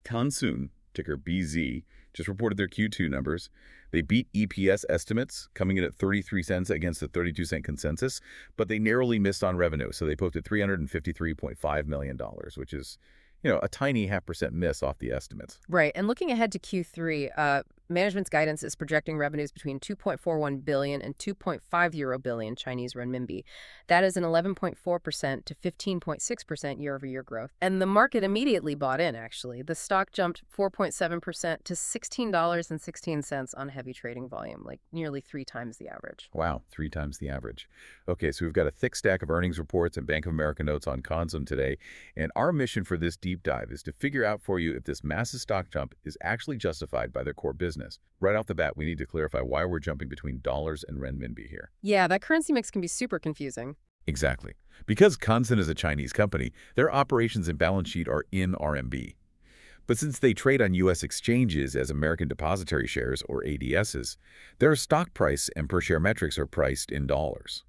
KANZHUN, ticker BZ, just reported their Q2 numbers. They beat EPS estimates, coming in at 33 cents against the 32-cent consensus, but they narrowly missed on revenue, so they posted $353.5 million, which is, a tiny 0.5% miss off the estimates. Right. And looking ahead to Q3, management's guidance is projecting revenues between 2.41 billion and 2.50 billion Chinese renminbi. That is an 11.4% to 15.6% year-over-year growth. And the market immediately bought in, actually. The stock jumped 4.7% to $16.16 on heavy trading volume, like nearly 3 times the average. Wow, 3 times the average. Okay, so we've got a thick stack of earnings reports and Bank of America notes on KANZHUN today, and our mission for this deep dive is to figure out for you if this massive stock jump is actually justified by their core business. Right off the bat, we need to clarify why we're jumping between dollars and renminbi here. Yeah, that currency mix can be super confusing. Exactly. Because KANZHUN is a Chinese company, their operations and balance sheet are in RMB. But since they trade on U.S. exchanges as American Depository Shares, or ADSs, their stock price and per-share metrics are priced in dollars.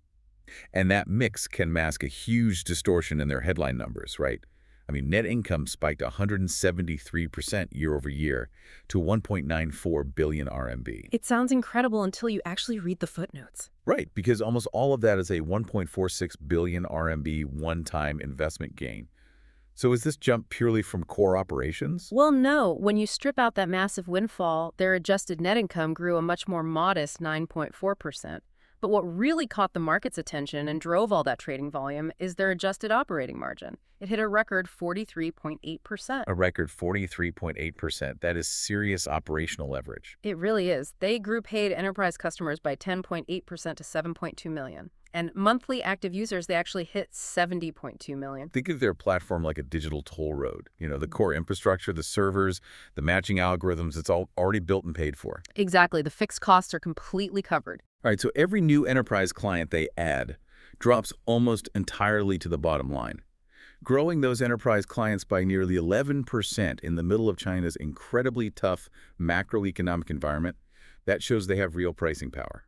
And that mix can mask a huge distortion in their headline numbers, right? I mean, net income spiked 173% year-over-year to 1.94 billion RMB. It sounds incredible until you actually read the footnotes. Right, because almost all of that is a 1.46 billion RMB one-time investment gain. So is this jump purely from core operations? Well, no. When you strip out that massive windfall, their adjusted net income grew a much more modest 9.4%. But what really caught the market's attention and drove all that trading volume is their adjusted operating margin. It hit a record 43.8%. A record 43.8%. That is serious operational leverage. It really is. They grew paid enterprise customers by 10.8% to 7.2 million. And monthly active users, they actually hit 70.2 million. Think of their platform like a digital toll road. The core infrastructure, the servers, the matching algorithms, it's all already built and paid for. Exactly. The fixed costs are completely covered. All right, so every new enterprise client they add drops almost entirely to the bottom line. Growing those enterprise clients by nearly 11% in the middle of China's incredibly tough macroeconomic environment, that shows they have real pricing power.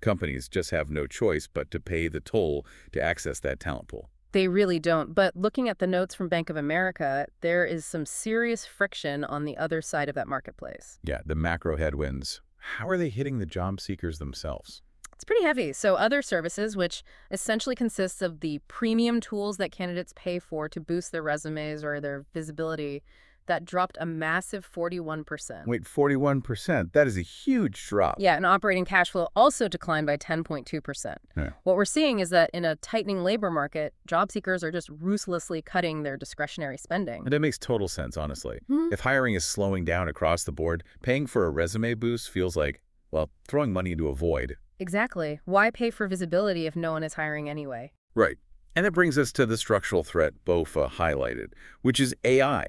Companies just have no choice but to pay the toll to access that talent pool. They really don't. But looking at the notes from Bank of America, there is some serious friction on the other side of that marketplace. Yeah, the macro headwinds. How are they hitting the job seekers themselves? It's pretty heavy. So other services, which essentially consists of the premium tools that candidates pay for to boost their resumes or their visibility, that dropped a massive 41%. Wait, 41%? That is a huge drop. Yeah, and operating cash flow also declined by 10.2%. Yeah. What we're seeing is that in a tightening labor market, job seekers are just ruthlessly cutting their discretionary spending. And that makes total sense, honestly. If hiring is slowing down across the board, paying for a resume boost feels like, well, throwing money into a void. Exactly. Why pay for visibility if no one is hiring anyway? Right. And that brings us to the structural threat BofA highlighted, which is AI.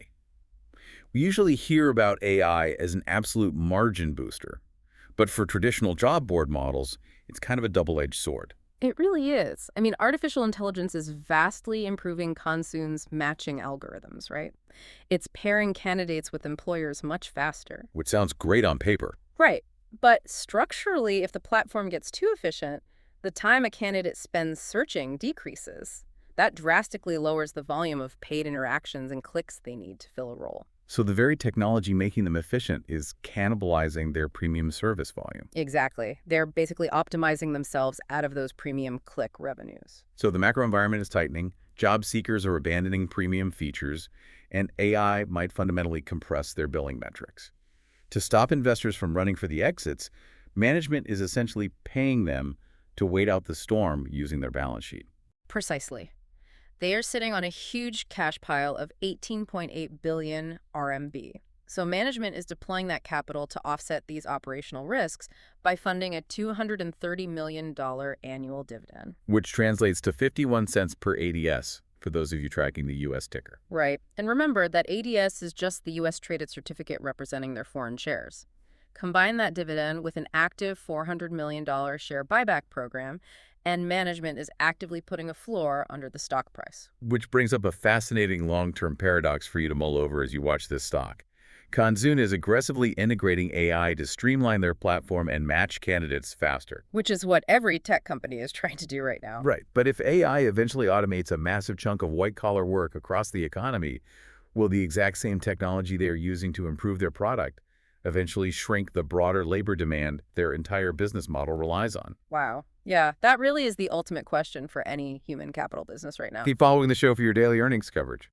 We usually hear about AI as an absolute margin booster, but for traditional job board models, it's kind of a double-edged sword. It really is. I mean, artificial intelligence is vastly improving KANZHUN's matching algorithms, right? It's pairing candidates with employers much faster. Which sounds great on paper. Right. But structurally, if the platform gets too efficient, the time a candidate spends searching decreases. That drastically lowers the volume of paid interactions and clicks they need to fill a role. So the very technology making them efficient is cannibalizing their premium service volume. Exactly. They're basically optimizing themselves out of those premium click revenues. So the macro environment is tightening, job seekers are abandoning premium features, and AI might fundamentally compress their billing metrics. To stop investors from running for the exits, management is essentially paying them to wait out the storm using their balance sheet. Precisely. They are sitting on a huge cash pile of 18.8 billion RMB. So management is deploying that capital to offset these operational risks by funding a $230 million annual dividend. Which translates to 51 cents per ADS, for those of you tracking the U.S. ticker. Right. And remember that ADS is just the U.S. traded certificate representing their foreign shares. Combine that dividend with an active $400 million share buyback program, and management is actively putting a floor under the stock price. Which brings up a fascinating long-term paradox for you to mull over as you watch this stock. KANZHUN is aggressively integrating AI to streamline their platform and match candidates faster. Which is what every tech company is trying to do right now. Right, but if AI eventually automates a massive chunk of white-collar work across the economy, Will the exact same technology they are using to improve their product eventually shrink the broader labor demand their entire business model relies on? Wow. Yeah, that really is the ultimate question for any human capital business right now. Keep following the show for your daily earnings coverage.